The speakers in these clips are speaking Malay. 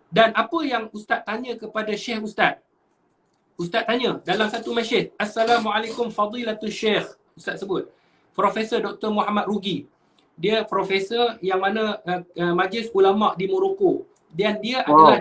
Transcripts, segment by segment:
Dan apa yang Ustaz tanya kepada Syekh Ustaz? Ustaz tanya dalam satu majlis, Assalamualaikum Fadilatul Syekh. Ustaz sebut Profesor Dr. Muhammad Rugi. Dia profesor yang mana majlis ulama di Morocco. Dan dia adalah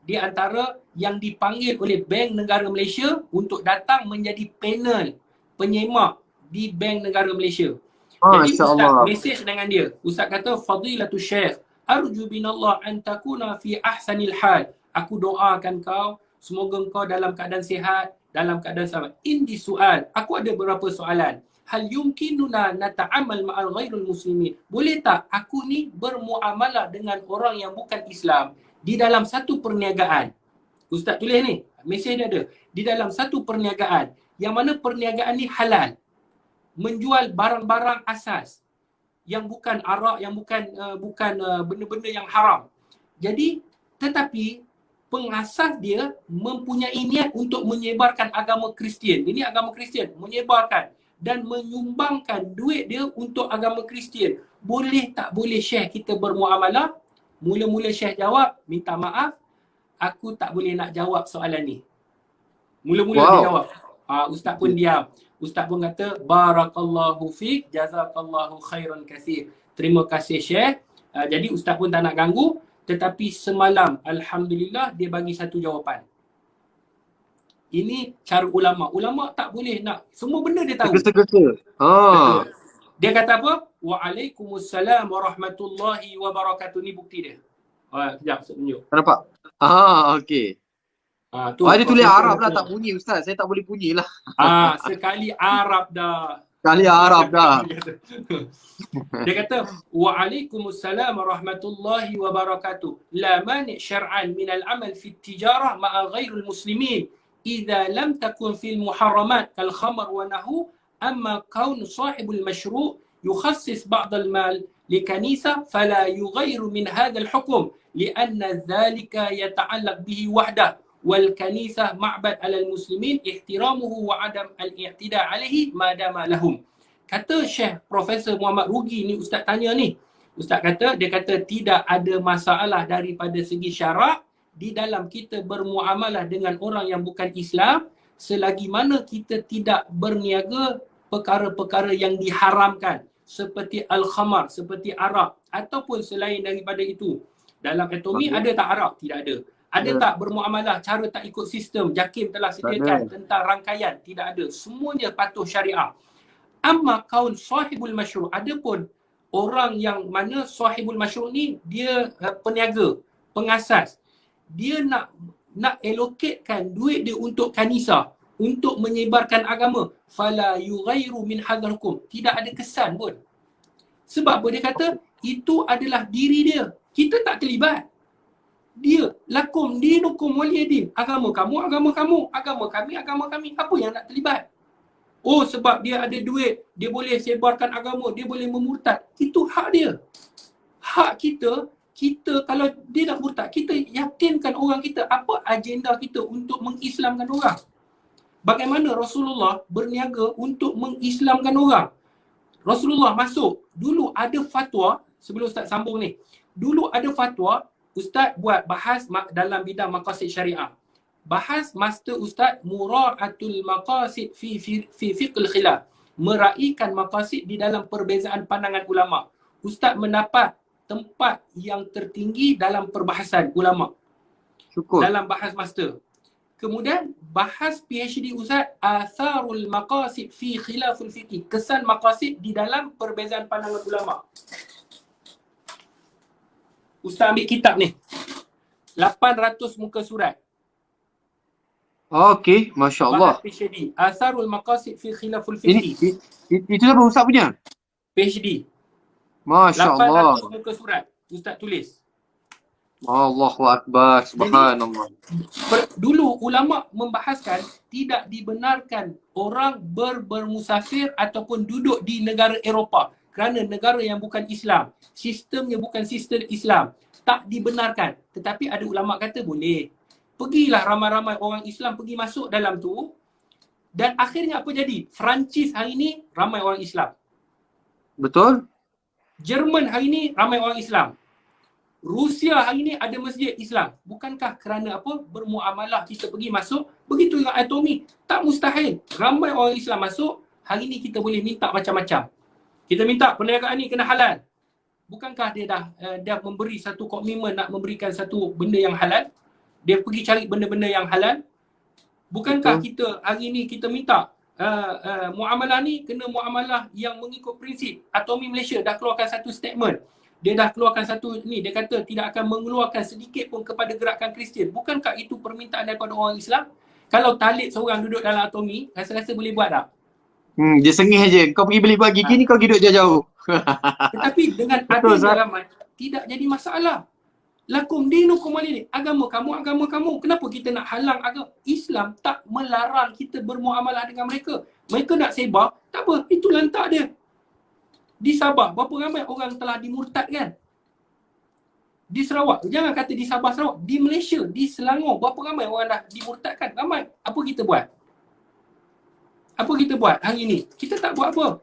di antara yang dipanggil oleh Bank Negara Malaysia untuk datang menjadi panel penyemak di Bank Negara Malaysia. Jadi Ustaz mesej dengan dia. Ustaz kata, Fadilatul Syekh, arju binallah an takuna fi ahsanil hal. Aku doakan kau, semoga kau dalam keadaan sihat, dalam keadaan selamat. Indi soal, aku ada beberapa soalan. Hal yumkinuna nata'amal ma'al ghairul muslimin. Boleh tak aku ni bermuamalah dengan orang yang bukan Islam di dalam satu perniagaan? Ustaz tulis ni, mesej dia ada. Di dalam satu perniagaan, yang mana perniagaan ni halal. Menjual barang-barang asas yang bukan arak, yang bukan benda-benda yang haram. Jadi, tetapi pengasas dia mempunyai niat untuk menyebarkan agama Kristian. Ini agama Kristian, menyebarkan dan menyumbangkan duit dia untuk agama Kristian. Boleh tak boleh Syekh kita bermuamalah? Mula-mula Syekh jawab, minta maaf, aku tak boleh nak jawab soalan ni. Mula-mula dia jawab. Ustaz pun diam. Ustaz pun kata, Barakallahu fiq, jazakallahu khairan kathir. Terima kasih Syekh. Jadi Ustaz pun tak nak ganggu. Tetapi semalam, Alhamdulillah, dia bagi satu jawapan. Ini cara ulama. Ulama tak boleh nak, semua benda dia tahu. Betul. Dia kata apa? Waalaikumsalam warahmatullahi wabarakatuh. Ni bukti dia. Sekejap, saya tunjuk. Nampak? Okey. Dia tulis Arab lah, tak bunyi Ustaz. Saya tak boleh bunyi lah. Sekali Arab dah. Dia kata, Waalaikumsalam warahmatullahi wabarakatuh. La mani' syar'an minal amal fit tijarah ma'a ghairul muslimin. إذا لم تكن في المحرمات كالخمر ونحو أما كون صاحب المشروع يخصص بعض المال لكنيسة فلا يغير من هذا الحكم لأن ذلك يتعلق به وحده والكنيسة معبد على المسلمين احترامه وعدم الاعتداء عليه ما دام لهم. Kata Syekh Profesor Muhammad Rugi ni, Ustaz tanya ni. Ustaz kata, dia kata tidak ada masalah daripada segi syarak di dalam kita bermuamalah dengan orang yang bukan Islam selagi mana kita tidak berniaga perkara-perkara yang diharamkan seperti al-khamar, seperti arak ataupun selain daripada itu. Dalam atomi ada tak arak? Tidak ada. Ada tak bermuamalah cara tak ikut sistem? JAKIM telah sediakan tentang rangkaian? Tidak ada. Semuanya patuh syariah. Amma kaun sahibul masyru', adapun orang yang mana sahibul masyru' ni dia peniaga, pengasas, dia nak allocatekan duit dia untuk kanisa, untuk menyebarkan agama, fala yughairu min hadzal hukum, tidak ada kesan pun. Sebab apa? Dia kata itu adalah diri dia, kita tak terlibat. Dia lakum dinukum waliyadin, agama kamu, agama kamu, agama kami, agama kami. Apa yang nak terlibat? Oh, sebab dia ada duit, dia boleh sebarkan agama, dia boleh memurtad. Itu hak dia. Hak kita kalau dia nak murtad, kita yakinkan orang kita apa agenda kita untuk mengislamkan orang. Bagaimana Rasulullah berniaga untuk mengislamkan orang. Rasulullah masuk, dulu ada fatwa, sebelum Ustaz sambung ni. Dulu ada fatwa, Ustaz buat bahas dalam bidang maqasid syariah. Bahas master Ustaz mura'atul maqasid fi fiqhil khilaf. Meraihkan maqasid di dalam perbezaan pandangan ulama. Ustaz mendapat tempat yang tertinggi dalam perbahasan ulama. Syukur. Dalam bahas master. Kemudian bahas PhD Ustaz, atharul maqasid fi khilaful fiqh. Kesan maqasid di dalam perbezaan pandangan ulama. Ustaz ambil kitab ni. 800 muka surat. Okey, masya-Allah. PhD, atharul maqasid fi khilaful fiqh. Itu apa Ustaz punya? PhD. Masya-Allah. 800 muka surat Ustaz tulis. Allahu Akbar, subhanallah. Dulu ulama membahaskan tidak dibenarkan orang bermusafir ataupun duduk di negara Eropah kerana negara yang bukan Islam, sistemnya bukan sistem Islam, tak dibenarkan. Tetapi ada ulama kata boleh. Pergilah ramai-ramai orang Islam pergi masuk dalam tu, dan akhirnya apa jadi? Perancis hari ni ramai orang Islam. Betul. Jerman hari ni ramai orang Islam. Rusia hari ni ada masjid Islam. Bukankah kerana apa? Bermuamalah kita pergi masuk. Begitu dengan Atomi. Tak mustahil. Ramai orang Islam masuk. Hari ni kita boleh minta macam-macam. Kita minta perniagaan ni kena halal. Bukankah dia memberi satu komitmen nak memberikan satu benda yang halal? Dia pergi cari benda-benda yang halal. Bukankah kita hari ni kita minta muamalah ni kena muamalah yang mengikut prinsip. Atomi Malaysia dah keluarkan satu statement. Dia dah keluarkan satu ni, dia kata tidak akan mengeluarkan sedikit pun kepada gerakan Kristian. Bukankah itu permintaan daripada orang Islam? Kalau Talib seorang duduk dalam Atomi, rasa-rasa boleh buat tak? Dia sengih je. Kau pergi beli buat gigi ni, kau duduk jauh-jauh. Tetapi dengan adanya ramai, tidak jadi masalah. Lakum dinukum waliyadin. Agama kamu. Kenapa kita nak halang agama? Islam tak melarang kita bermuamalah dengan mereka. Mereka nak sebar, tak apa, itu lantak dia. Di Sabah, berapa ramai orang telah dimurtadkan? Di Sarawak, jangan kata di Sabah Sarawak, di Malaysia, di Selangor, berapa ramai orang dah dimurtadkan? Ramai. Apa kita buat? Apa kita buat hari ni? Kita tak buat apa.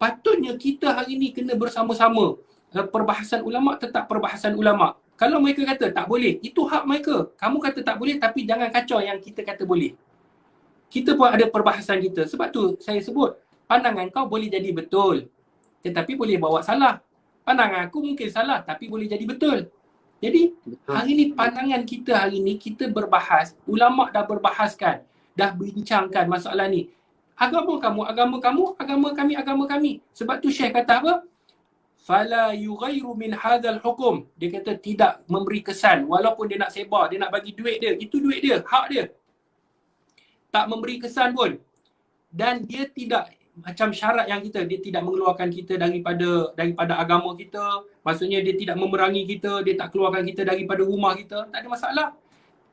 Patutnya kita hari ni kena bersama-sama. Perbahasan ulama tetap perbahasan ulama. Kalau mereka kata tak boleh, itu hak mereka. Kamu kata tak boleh tapi jangan kacau yang kita kata boleh. Kita pun ada perbahasan kita. Sebab tu saya sebut, pandangan kau boleh jadi betul. Tetapi boleh bawa salah. Pandangan aku mungkin salah tapi boleh jadi betul. Jadi hari ni pandangan kita hari ni kita berbahas, ulama dah berbahaskan, dah bincangkan masalah ni. Agama kami. Sebab tu Syekh kata apa? Fala yughayru min hadzal hukum. Dia kata tidak memberi kesan walaupun dia nak sebar, dia nak bagi duit dia, itu duit dia, hak dia. Tak memberi kesan pun. Dan dia tidak macam syarat yang dia tidak mengeluarkan kita daripada agama kita. Maksudnya dia tidak memerangi kita, dia tak keluarkan kita daripada rumah kita, tak ada masalah.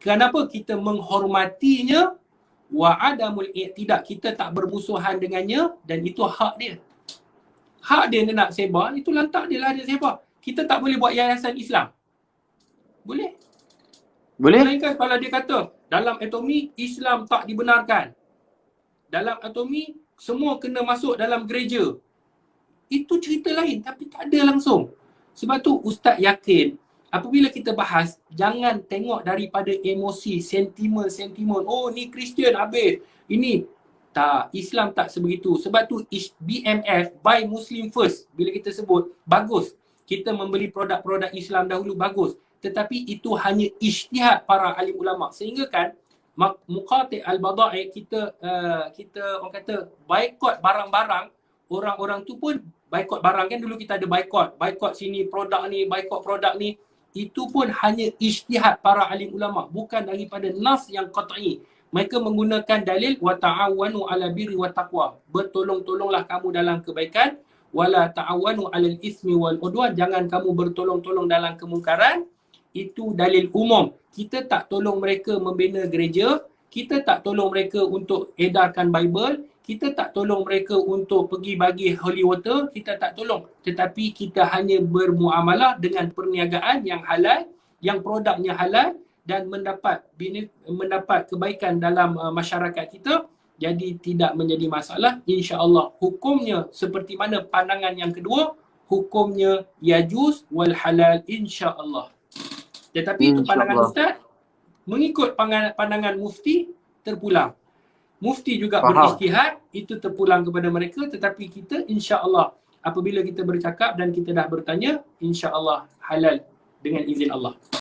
Kenapa? Kita menghormatinya. Wa adamul i'tidak, kita tak bermusuhan dengannya dan itu hak dia. Hak dia nak sebar, itu lantak dia lah dia sebar. Kita tak boleh buat yayasan Islam. Boleh? Boleh? Melainkan kalau dia kata dalam Atomi Islam tak dibenarkan. Dalam Atomi semua kena masuk dalam gereja. Itu cerita lain tapi tak ada langsung. Sebab tu Ustaz yakin apabila kita bahas, jangan tengok daripada emosi, sentimen. Oh ni Kristian habis. Ini tak, Islam tak sebegitu. Sebab tu BMF, Buy Muslim First, bila kita sebut, bagus. Kita membeli produk-produk Islam dahulu, bagus. Tetapi itu hanya ijtihad para alim ulama. Sehingga kan, Muqati' al-Bada'i, kita orang kata, boycott barang-barang, orang-orang tu pun boycott barang kan, dulu kita ada boycott sini, produk ni, boycott produk ni. Itu pun hanya ijtihad para alim ulama, bukan daripada nas yang qat'i. Mereka menggunakan dalil wa ta'awanu 'ala birri wa taqwa. Bertolong-tolonglah kamu dalam kebaikan, wala ta'awanu 'alal ismi wal udwan. Jangan kamu bertolong-tolong dalam kemungkaran. Itu dalil umum. Kita tak tolong mereka membina gereja, kita tak tolong mereka untuk edarkan Bible, kita tak tolong mereka untuk pergi bagi holy water, kita tak tolong. Tetapi kita hanya bermuamalah dengan perniagaan yang halal, yang produknya halal dan mendapat kebaikan dalam masyarakat kita. Jadi tidak menjadi masalah. InsyaAllah hukumnya seperti mana pandangan yang kedua, hukumnya yajuz wal halal insyaAllah. Tetapi itu pandangan Ustaz, mengikut pandangan mufti terpulang. Mufti juga berijtihad, itu terpulang kepada mereka, tetapi kita insya-Allah apabila kita bercakap dan kita dah bertanya, insya-Allah halal dengan izin Allah.